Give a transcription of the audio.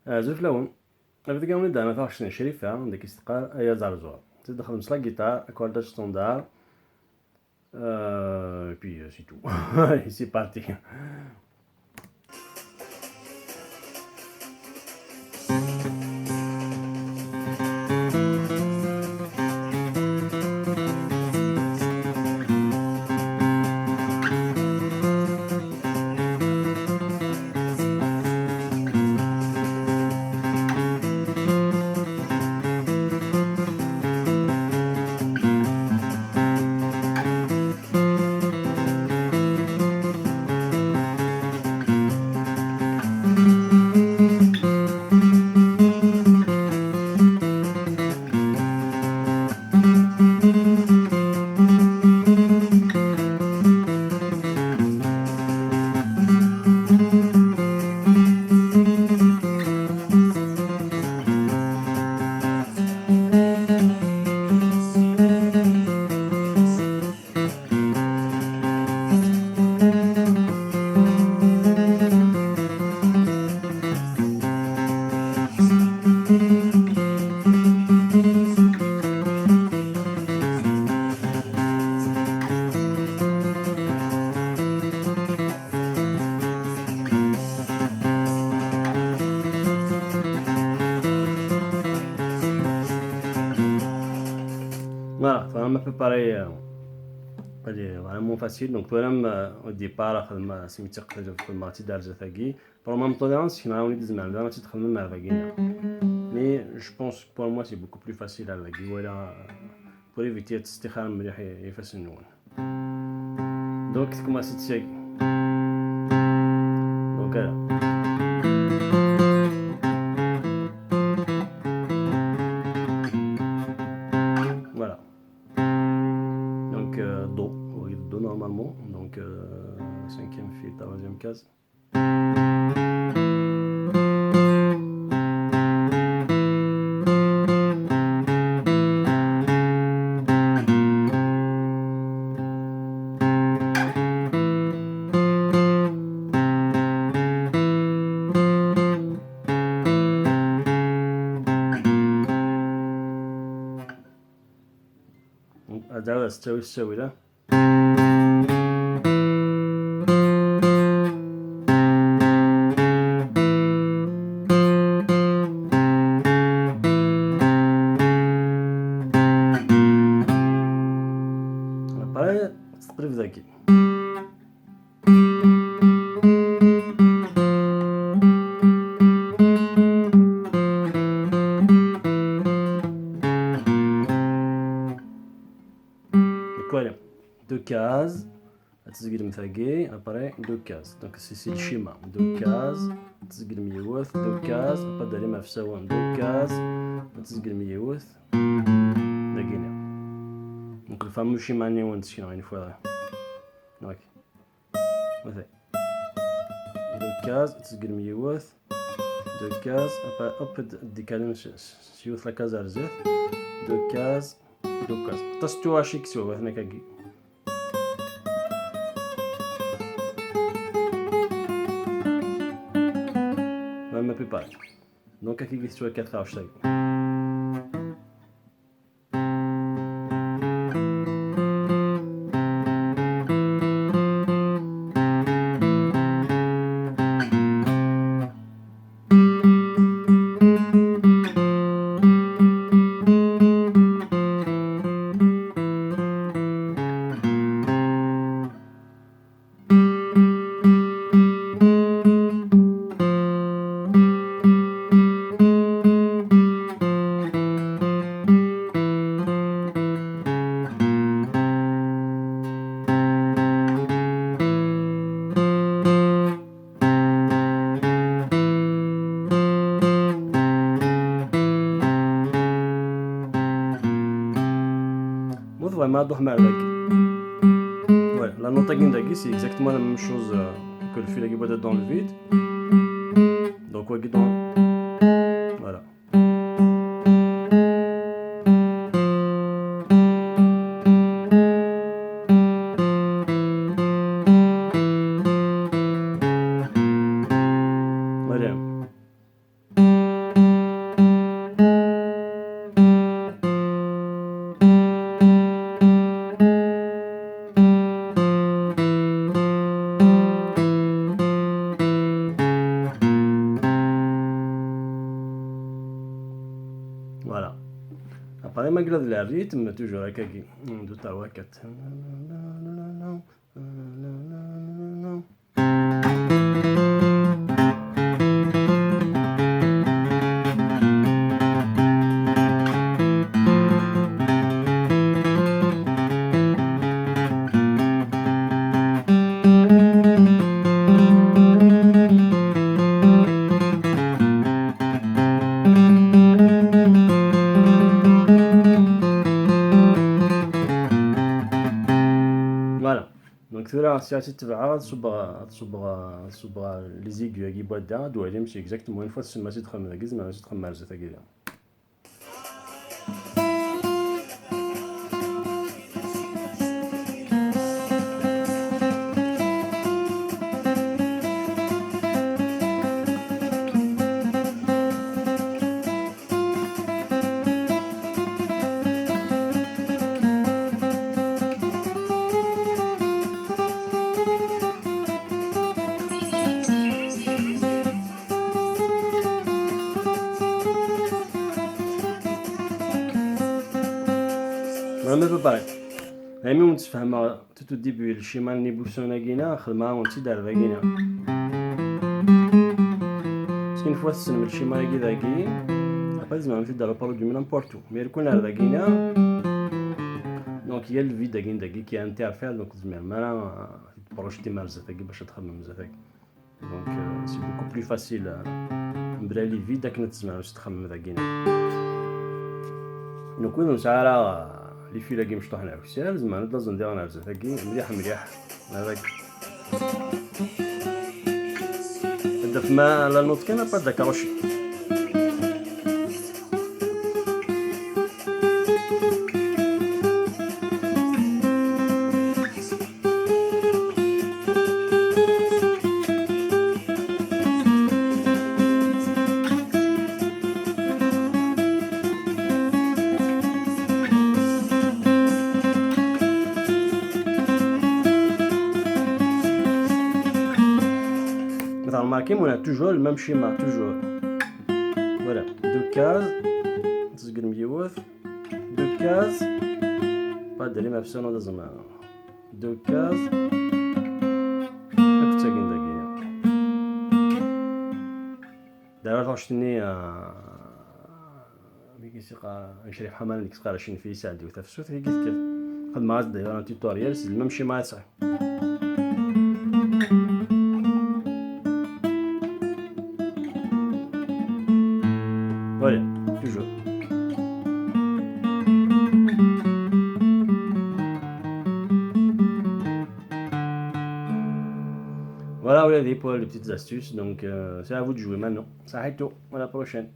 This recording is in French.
زوج لون. Avec on est dans la version Cherifa, on dit que c'est pas Aya zarzour. Tu déclenches la guitare, Accordage Standard, et puis c'est tout. Et c'est parti. Voilà, ça m'a préparé. C'est vraiment facile. Donc, au départ, c'est une partie d'Algérie. Pour moi, c'est une mais je pense que pour moi, c'est beaucoup plus facile à la guitare pour éviter de se faire facilement. Donc, c'est comme ça. Donc, voilà. Donc, Do normalement. Donc, cinquième fil, troisième case. هذا استوي ده. Après, تقريبا ذكي. Voilà, deux cases, après deux cases. Donc c'est le schéma. Deux cases, deux cases, pas d'aller deux cases, donc le fameux schéma une fois là. Donc, deux cases, deux cases, après hop décaler la case à deux cases. دوكاس تستوى شيك سوا هنا كاكي ما بريباري دونك كاكي سوا 24 vraiment dormir avec. Ouais, la note d'Agui, c'est exactement la même chose que le fil d'être dans le vide. Donc, on dans. Voilà. Voilà. Voilà. Après, ma grade le rythme, toujours avec 1, 2, 3, 4. Voilà. Donc là, si tu vas sur les aiguilles qui boivent dedans, c'est exactement une fois que tu as fait le gizm, tu as fait le gizm. Voilà, mais pareil. Mais on se fait tout au début, le schéma de l'évolution de la Guinée, on s'y dans la Guinée. Parce qu'une fois que le schéma de la Guinée, après, on s'y dans le parole du n'importe où. Mais quand on a la Guinée, donc il y a le vide de la Guinée qui est interfère, donc maintenant, il faut projeter mal, donc c'est beaucoup plus facile. برالي في داك نتسمع واش تخمم ذا كينا نكونو ساعه لي فيلا كي مشطوح نعاود سير زعما لازم ندير نعاود ذاكي مليح هذاك هدف ما لا نوت كان با داك روشي Remarquez, on a toujours le même schéma, toujours. Voilà, 2 cases, 2 cases, pas de l'image sur nos deux 2 cases, d'ailleurs, je tenais un Cherifa حمال اللي كتقرا شي في يساعدو تفسوت هي كيف خد معاه داير un tutoriel, c'est le même schéma ça. Voilà, toujours. Voilà, pour les petites astuces. Donc, c'est à vous de jouer maintenant. Ça arrête tout. À la prochaine.